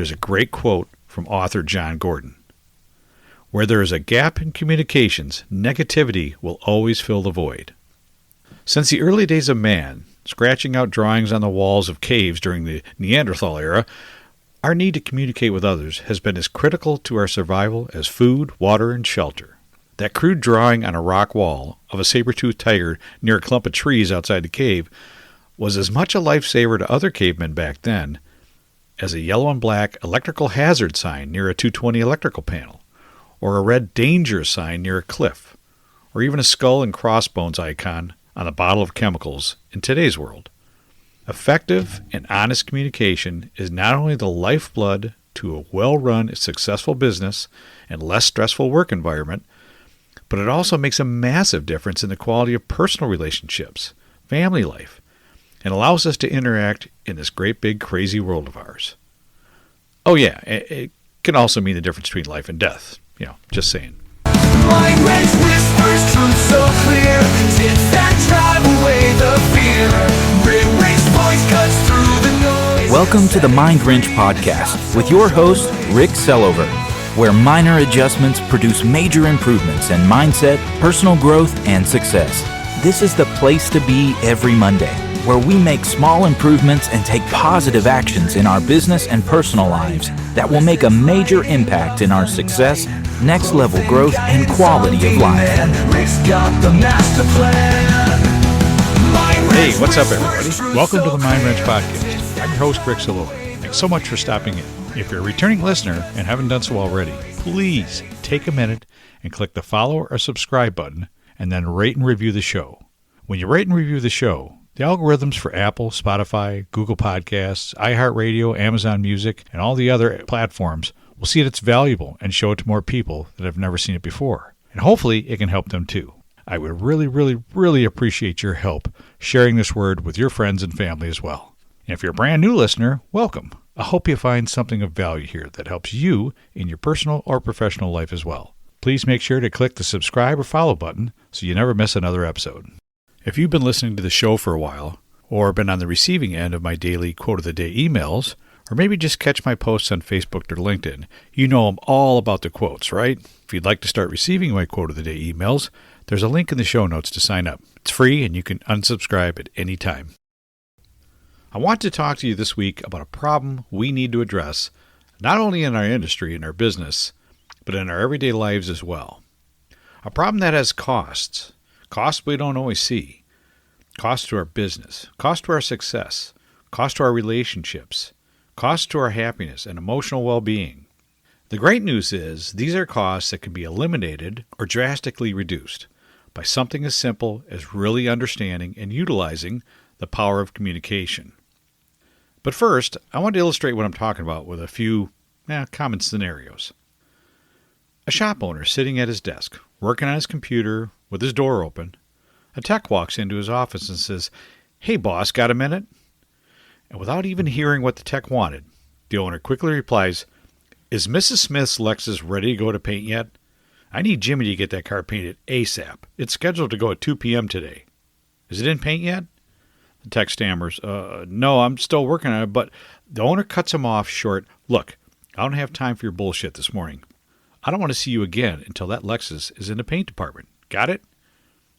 there's a great quote from author John Gordon. Where there is a gap in communications, negativity will always fill the void. Since the early days of man, scratching out drawings on the walls of caves during the Neanderthal era, our need to communicate with others has been as critical to our survival as food, water, and shelter. That crude drawing on a rock wall of a saber-toothed tiger near a clump of trees outside the cave was as much a lifesaver to other cavemen back then as a yellow and black electrical hazard sign near a 220 electrical panel, or a red danger sign near a cliff, or even a skull and crossbones icon on a bottle of chemicals in today's world. Effective and honest communication is not only the lifeblood to a well-run, successful business and less stressful work environment, but it also makes a massive difference in the quality of personal relationships, family life, and allows us to interact in this great big crazy world of ours. Oh yeah, it can also mean the difference between life and death. Just saying. Mind wrench whispers truth so clear. Tips that drive away the fear. Rick voice cuts through the noise. Welcome to the Mind Wrench Podcast with your host, Rick Sellover, where minor adjustments produce major improvements in mindset, personal growth, and success. This is the place to be every Monday, where we make small improvements and take positive actions in our business and personal lives that will make a major impact in our success, next level growth, and quality of life. Hey, what's up, everybody? Welcome to the Mind Wrench Podcast. I'm your host, Rick Sellover. Thanks so much for stopping in. If you're a returning listener and haven't done so already, please take a minute and click the follow or subscribe button, and then rate and review the show. When you rate and review the show, the algorithms for Apple, Spotify, Google Podcasts, iHeartRadio, Amazon Music, and all the other platforms will see that it's valuable and show it to more people that have never seen it before. And hopefully it can help them too. I would really appreciate your help sharing this word with your friends and family as well. And if you're a brand new listener, welcome. I hope you find something of value here that helps you in your personal or professional life as well. Please make sure to click the subscribe or follow button so you never miss another episode. If you've been listening to the show for a while, or been on the receiving end of my daily Quote of the Day emails, or maybe just catch my posts on Facebook or LinkedIn, you know I'm all about the quotes, right? If you'd like to start receiving my Quote of the Day emails, there's a link in the show notes to sign up. It's free and you can unsubscribe at any time. I want to talk to you this week about a problem we need to address, not only in our industry and our business, but in our everyday lives as well. A problem that has costs. Costs we don't always see. Cost to our business, cost to our success, cost to our relationships, cost to our happiness and emotional well-being. The great news is these are costs that can be eliminated or drastically reduced by something as simple as really understanding and utilizing the power of communication. But first, I want to illustrate what I'm talking about with a few common scenarios. A shop owner sitting at his desk, working on his computer with his door open. A tech walks into his office and says, "Hey boss, got a minute?" And without even hearing what the tech wanted, the owner quickly replies, "Is Mrs. Smith's Lexus ready to go to paint yet? I need Jimmy to get that car painted ASAP. It's scheduled to go at 2 p.m. today. Is it in paint yet?" The tech stammers, "No, I'm still working on it," but the owner cuts him off short. "Look, I don't have time for your bullshit this morning. I don't want to see you again until that Lexus is in the paint department. Got it?"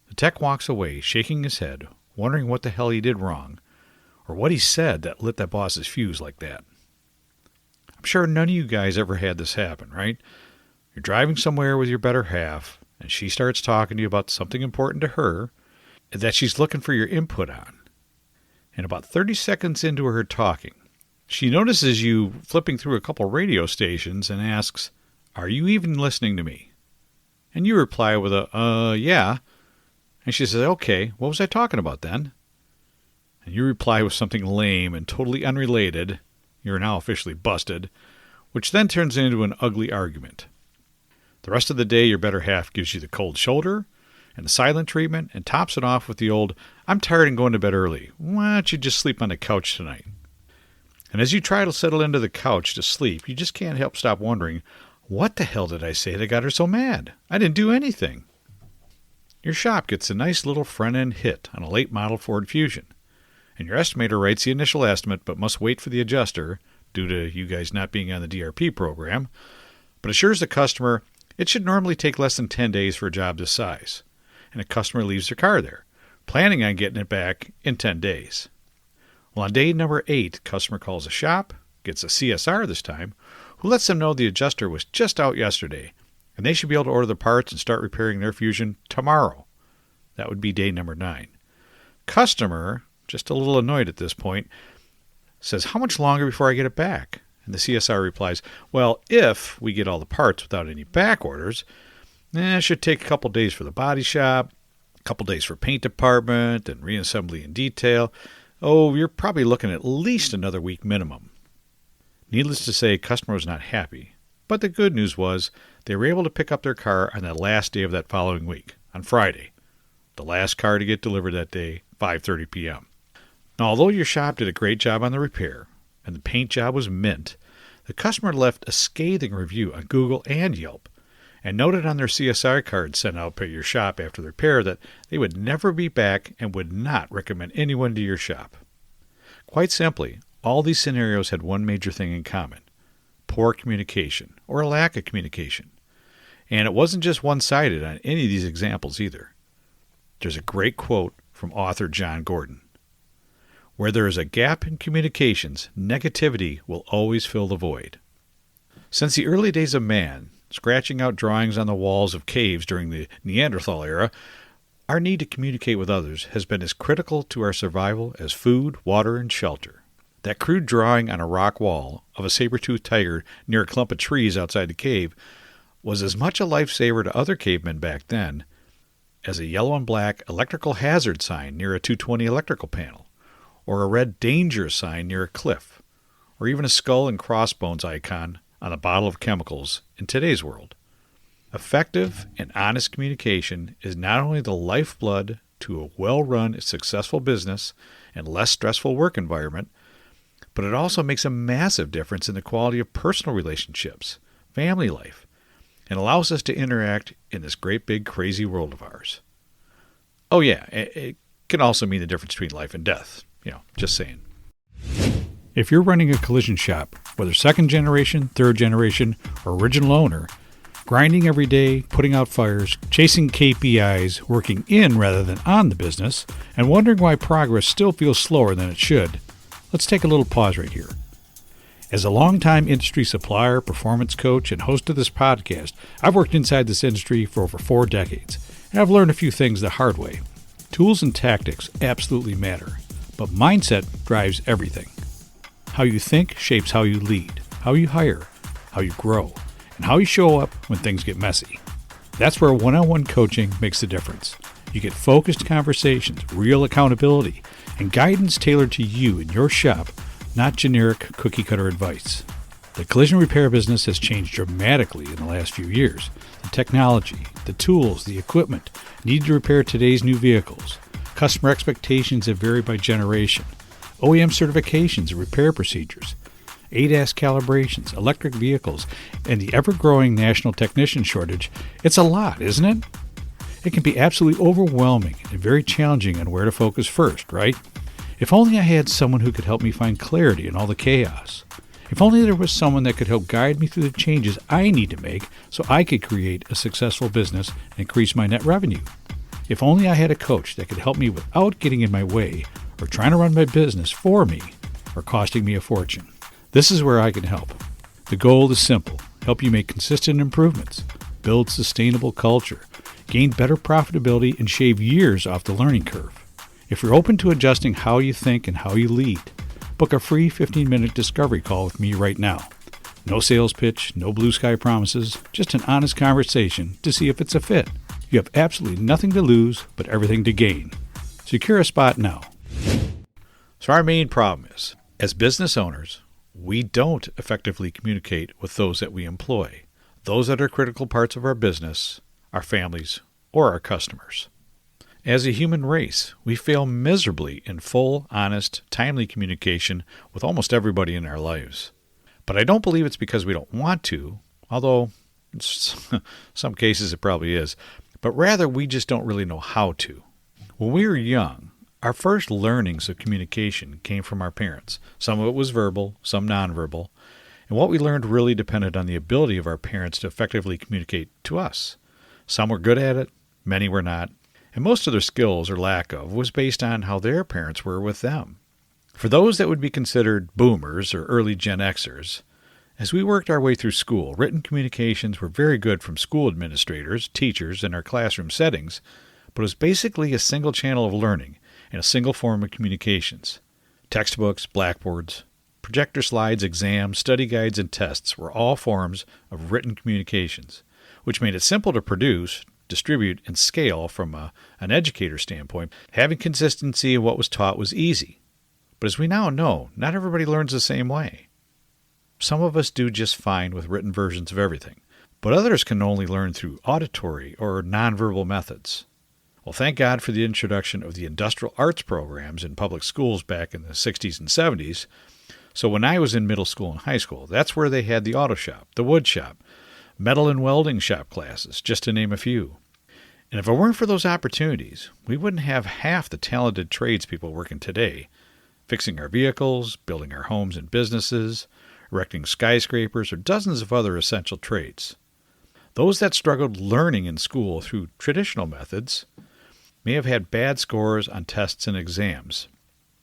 The tech walks away, shaking his head, wondering what the hell he did wrong, or what he said that lit that boss's fuse like that. I'm sure none of you guys ever had this happen, right? You're driving somewhere with your better half, and she starts talking to you about something important to her that she's looking for your input on. And about 30 seconds into her talking, she notices you flipping through a couple radio stations and asks, "Are you even listening to me?" And you reply with a, yeah. And she says, "Okay, what was I talking about then?" And you reply with something lame and totally unrelated. You're now officially busted, which then turns into an ugly argument. The rest of the day, your better half gives you the cold shoulder and the silent treatment and tops it off with the old, "I'm tired and going to bed early. Why don't you just sleep on the couch tonight?" And as you try to settle into the couch to sleep, you just can't help stop wondering, what the hell did I say that got her so mad? I didn't do anything. Your shop gets a nice little front-end hit on a late model Ford Fusion, and your estimator writes the initial estimate but must wait for the adjuster due to you guys not being on the DRP program, but assures the customer it should normally take less than 10 days for a job this size, and a customer leaves their car there, planning on getting it back in 10 days. Well, on day number 8, customer calls the shop, gets a CSR this time, who lets them know the adjuster was just out yesterday, and they should be able to order the parts and start repairing their Fusion tomorrow. That would be day number 9. Customer, just a little annoyed at this point, says, "How much longer before I get it back?" And the CSR replies, "Well, if we get all the parts without any back orders, it should take a couple days for the body shop, a couple days for paint department and reassembly and detail. Oh, you're probably looking at least another week minimum." Needless to say, customer was not happy. But the good news was they were able to pick up their car on the last day of that following week, on Friday. The last car to get delivered that day, 5:30 p.m. Now, although your shop did a great job on the repair, and the paint job was mint, the customer left a scathing review on Google and Yelp, and noted on their CSR card sent out by your shop after the repair that they would never be back and would not recommend anyone to your shop. Quite simply, all these scenarios had one major thing in common: poor communication, or a lack of communication. And it wasn't just one-sided on any of these examples either. There's a great quote from author John Gordon: "Where there is a gap in communications, negativity will always fill the void." Since the early days of man, scratching out drawings on the walls of caves during the Neanderthal era, our need to communicate with others has been as critical to our survival as food, water, and shelter. That crude drawing on a rock wall of a saber-toothed tiger near a clump of trees outside the cave was as much a lifesaver to other cavemen back then as a yellow and black electrical hazard sign near a 220 electrical panel, or a red danger sign near a cliff, or even a skull and crossbones icon on a bottle of chemicals in today's world. Effective and honest communication is not only the lifeblood to a well-run, successful business and less stressful work environment, but it also makes a massive difference in the quality of personal relationships, family life, and allows us to interact in this great big crazy world of ours. Oh yeah, it can also mean the difference between life and death. Just saying. If you're running a collision shop, whether second generation, third generation, or original owner, grinding every day, putting out fires, chasing KPIs, working in rather than on the business, and wondering why progress still feels slower than it should, let's take a little pause right here. As a longtime industry supplier, performance coach, and host of this podcast, I've worked inside this industry for over 4 decades, and I've learned a few things the hard way. Tools and tactics absolutely matter, but mindset drives everything. How you think shapes how you lead, how you hire, how you grow, and how you show up when things get messy. That's where one-on-one coaching makes the difference. You get focused conversations, real accountability, and guidance tailored to you and your shop, not generic cookie-cutter advice. The collision repair business has changed dramatically in the last few years. The technology, the tools, the equipment needed to repair today's new vehicles. Customer expectations have varied by generation. OEM certifications and repair procedures, ADAS calibrations, electric vehicles, and the ever-growing national technician shortage. It's a lot, isn't it? It can be absolutely overwhelming and very challenging on where to focus first, right? If only I had someone who could help me find clarity in all the chaos. If only there was someone that could help guide me through the changes I need to make so I could create a successful business and increase my net revenue. If only I had a coach that could help me without getting in my way or trying to run my business for me or costing me a fortune. This is where I can help. The goal is simple: help you make consistent improvements, build sustainable culture, gain better profitability, and shave years off the learning curve. If you're open to adjusting how you think and how you lead, book a free 15-minute discovery call with me right now. No sales pitch, no blue sky promises, just an honest conversation to see if it's a fit. You have absolutely nothing to lose, but everything to gain. Secure a spot now. So our main problem is, as business owners, we don't effectively communicate with those that we employ, those that are critical parts of our business, our families, or our customers. As a human race, we fail miserably in full, honest, timely communication with almost everybody in our lives. But I don't believe it's because we don't want to, although in some cases it probably is, but rather we just don't really know how to. When we were young, Our first learnings of communication came from our parents. Some of it was verbal, some nonverbal, and what we learned really depended on the ability of our parents to effectively communicate to us. Some were good at it, many were not, and most of their skills or lack of was based on how their parents were with them. For those that would be considered boomers or early Gen Xers, as we worked our way through school, written communications were very good from school administrators, teachers, in our classroom settings, but it was basically a single channel of learning and a single form of communications. Textbooks, blackboards, projector slides, exams, study guides, and tests were all forms of written communications, which made it simple to produce, distribute, and scale from an educator standpoint. Having consistency in what was taught was easy. But as we now know, not everybody learns the same way. Some of us do just fine with written versions of everything, but others can only learn through auditory or nonverbal methods. Well, thank God for the introduction of the industrial arts programs in public schools back in the 60s and 70s. So when I was in middle school and high school, that's where they had the auto shop, the wood shop, metal and welding shop classes, just to name a few. And if it weren't for those opportunities, we wouldn't have half the talented tradespeople working today, fixing our vehicles, building our homes and businesses, erecting skyscrapers, or dozens of other essential trades. Those that struggled learning in school through traditional methods may have had bad scores on tests and exams,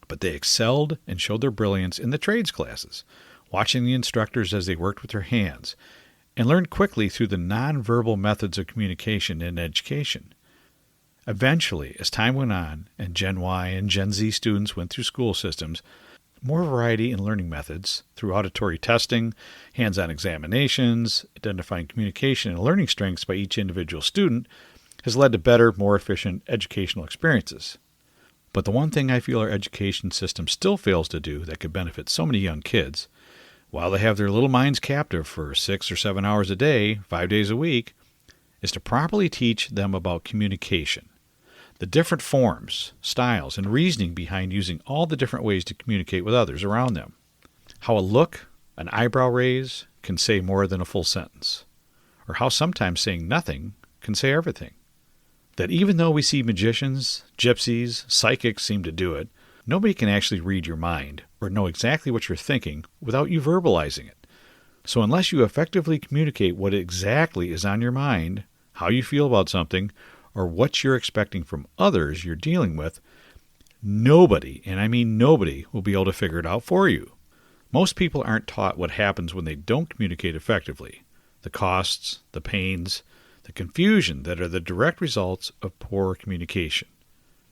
but they excelled and showed their brilliance in the trades classes, watching the instructors as they worked with their hands, and learned quickly through the nonverbal methods of communication in education. Eventually, as time went on and Gen Y and Gen Z students went through school systems, more variety in learning methods through auditory testing, hands-on examinations, identifying communication and learning strengths by each individual student has led to better, more efficient educational experiences. But the one thing I feel our education system still fails to do that could benefit so many young kids, while they have their little minds captive for 6 or 7 hours a day, 5 days a week, is to properly teach them about communication, the different forms, styles, and reasoning behind using all the different ways to communicate with others around them. How a look, an eyebrow raise, can say more than a full sentence, or how sometimes saying nothing can say everything. That even though we see magicians, gypsies, psychics seem to do it, nobody can actually read your mind or know exactly what you're thinking without you verbalizing it. So unless you effectively communicate what exactly is on your mind, how you feel about something, or what you're expecting from others you're dealing with, nobody, and I mean nobody, will be able to figure it out for you. Most people aren't taught what happens when they don't communicate effectively, the costs, the pains, the confusion that are the direct results of poor communication.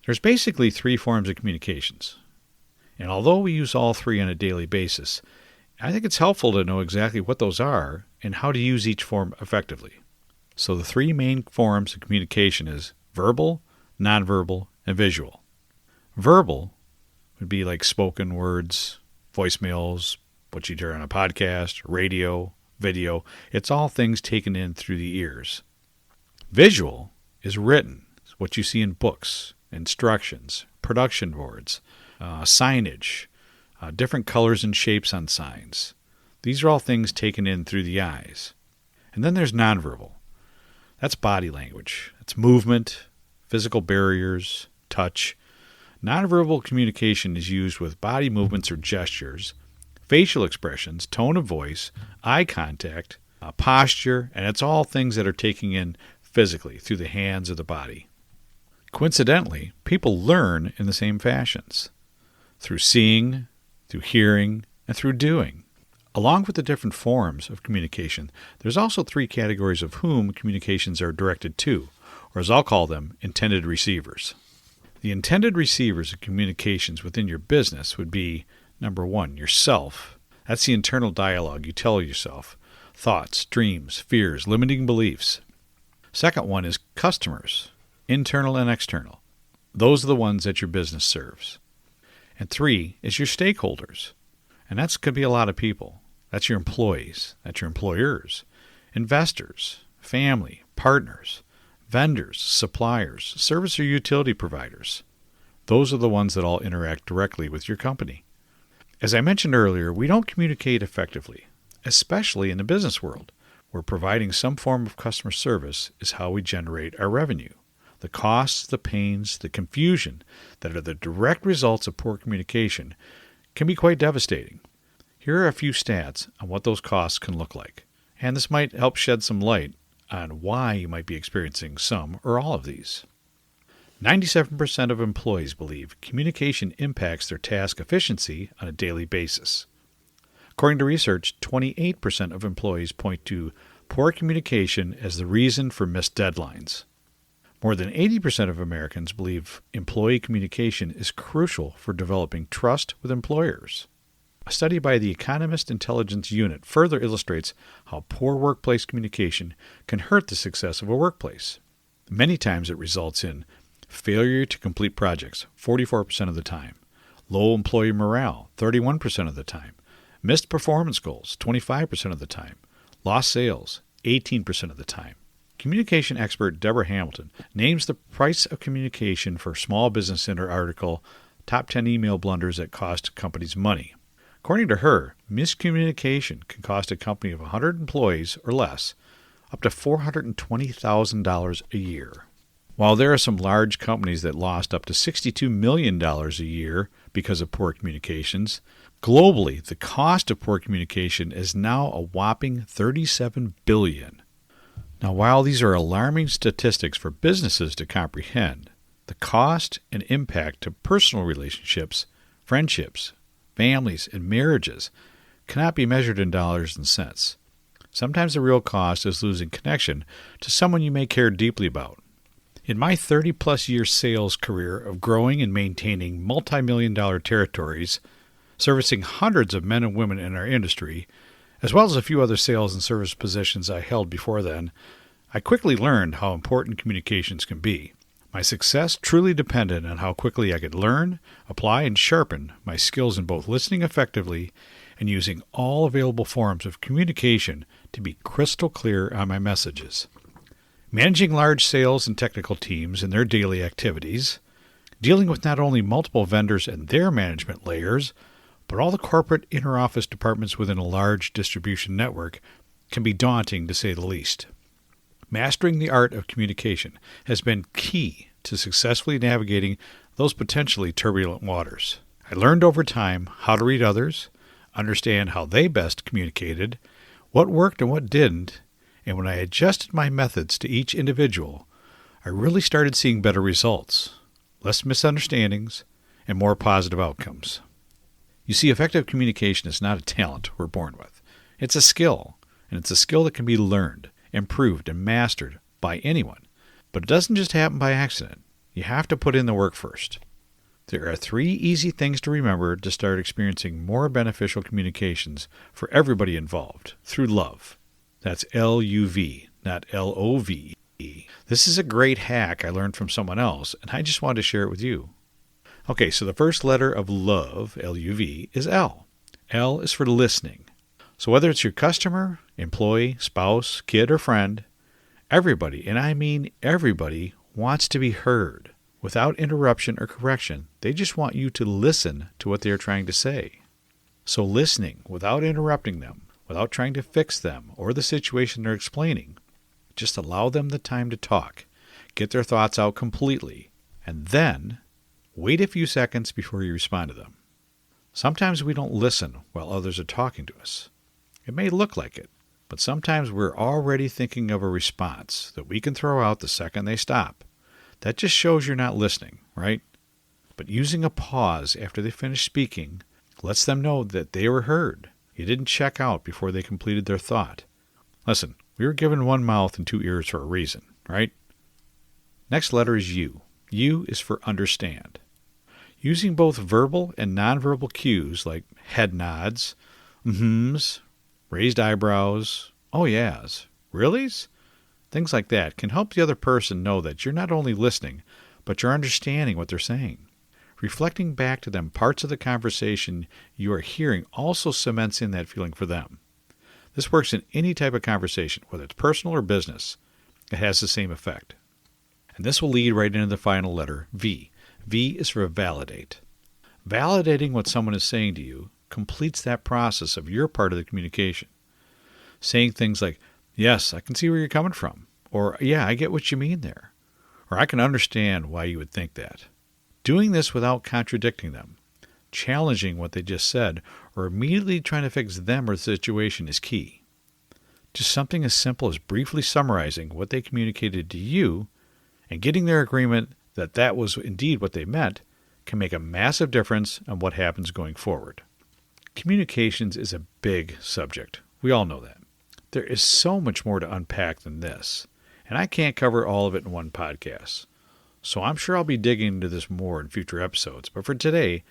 There's basically 3 forms of communications, and although we use all 3 on a daily basis, I think it's helpful to know exactly what those are and how to use each form effectively. So the 3 main forms of communication is verbal, nonverbal, and visual. Verbal would be like spoken words, voicemails, what you hear on a podcast, radio, video. It's all things taken in through the ears. Visual is written. It's what you see in books, instructions, production boards, signage, different colors and shapes on signs. These are all things taken in through the eyes. And then there's nonverbal. That's body language. It's movement, physical barriers, touch. Nonverbal communication is used with body movements or gestures, facial expressions, tone of voice, eye contact, posture, and it's all things that are taken in physically through the hands or the body. Coincidentally, people learn in the same fashions, through seeing, through hearing, and through doing. Along with the different forms of communication, there's also 3 categories of whom communications are directed to, or as I'll call them, intended receivers. The intended receivers of communications within your business would be, number 1, yourself. That's the internal dialogue you tell yourself, thoughts, dreams, fears, limiting beliefs. Second one is customers, internal and external. Those are the ones that your business serves. And 3 is your stakeholders. And that could be a lot of people. That's your employees. That's your employers, investors, family, partners, vendors, suppliers, service or utility providers. Those are the ones that all interact directly with your company. As I mentioned earlier, we don't communicate effectively, especially in the business world, where providing some form of customer service is how we generate our revenue. The costs, the pains, the confusion that are the direct results of poor communication can be quite devastating. Here are a few stats on what those costs can look like, and this might help shed some light on why you might be experiencing some or all of these. 97% of employees believe communication impacts their task efficiency on a daily basis. According to research, 28% of employees point to poor communication as the reason for missed deadlines. More than 80% of Americans believe employee communication is crucial for developing trust with employers. A study by the Economist Intelligence Unit further illustrates how poor workplace communication can hurt the success of a workplace. Many times it results in failure to complete projects, 44% of the time, low employee morale, 31% of the time, missed performance goals, 25% of the time, lost sales, 18% of the time. Communication expert Deborah Hamilton names the price of communication for small business in her article, Top 10 Email Blunders That Cost Companies Money. According to her, miscommunication can cost a company of 100 employees or less up to $420,000 a year. While there are some large companies that lost up to $62 million a year because of poor communications, globally, the cost of poor communication is now a whopping $37 billion. Now, while these are alarming statistics for businesses to comprehend, the cost and impact to personal relationships, friendships, families, and marriages cannot be measured in dollars and cents. Sometimes the real cost is losing connection to someone you may care deeply about. In my 30-plus year sales career of growing and maintaining multi-million-dollar territories, servicing hundreds of men and women in our industry, as well as a few other sales and service positions I held before then, I quickly learned how important communications can be. My success truly depended on how quickly I could learn, apply, and sharpen my skills in both listening effectively and using all available forms of communication to be crystal clear on my messages. Managing large sales and technical teams in their daily activities, dealing with not only multiple vendors and their management layers, but all the corporate interoffice departments within a large distribution network can be daunting to say the least. Mastering the art of communication has been key to successfully navigating those potentially turbulent waters. I learned over time how to read others, understand how they best communicated, what worked and what didn't, and when I adjusted my methods to each individual, I really started seeing better results, less misunderstandings, and more positive outcomes. You see, effective communication is not a talent we're born with. It's a skill, and it's a skill that can be learned, improved, and mastered by anyone. But it doesn't just happen by accident. You have to put in the work first. There are 3 easy things to remember to start experiencing more beneficial communications for everybody involved through love. That's L-U-V, not L-O-V-E. This is a great hack I learned from someone else, and I just wanted to share it with you. Okay, so the first letter of love, L-U-V, is L. L is for listening. So whether it's your customer, employee, spouse, kid, or friend, everybody, and I mean everybody, wants to be heard. Without interruption or correction, they just want you to listen to what they're trying to say. So listening without interrupting them, without trying to fix them or the situation they're explaining, just allow them the time to talk, get their thoughts out completely, and then wait a few seconds before you respond to them. Sometimes we don't listen while others are talking to us. It may look like it, but sometimes we're already thinking of a response that we can throw out the second they stop. That just shows you're not listening, right? But using a pause after they finish speaking lets them know that they were heard. You didn't check out before they completed their thought. Listen, we were given one mouth and 2 ears for a reason, right? Next letter is U. U is for understand. Using both verbal and nonverbal cues like head nods, mm-hms, raised eyebrows, oh yeahs, reallys, things like that can help the other person know that you're not only listening, but you're understanding what they're saying. Reflecting back to them parts of the conversation you are hearing also cements in that feeling for them. This works in any type of conversation, whether it's personal or business. It has the same effect. And this will lead right into the final letter, V. V is for validate. Validating what someone is saying to you completes that process of your part of the communication. Saying things like, yes, I can see where you're coming from, or yeah, I get what you mean there, or I can understand why you would think that. Doing this without contradicting them, challenging what they just said, or immediately trying to fix them or the situation is key. Just something as simple as briefly summarizing what they communicated to you and getting their agreement that that was indeed what they meant can make a massive difference on what happens going forward. Communications is a big subject. We all know that. There is so much more to unpack than this, and I can't cover all of it in one podcast. So I'm sure I'll be digging into this more in future episodes, but for today,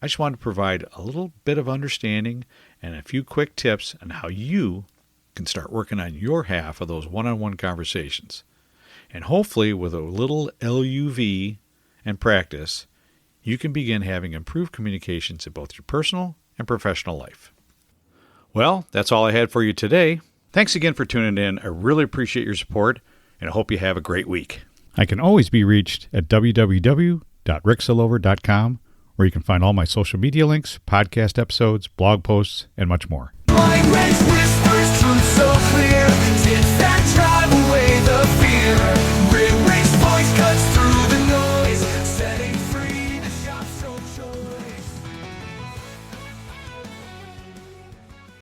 I just wanted to provide a little bit of understanding and a few quick tips on how you can start working on your half of those one-on-one conversations. And hopefully with a little LUV and practice, you can begin having improved communications in both your personal and professional life. Well, that's all I had for you today. Thanks again for tuning in. I really appreciate your support, and I hope you have a great week. I can always be reached at www.ricksillover.com, where you can find all my social media links, podcast episodes, blog posts, and much more. Mind Wrench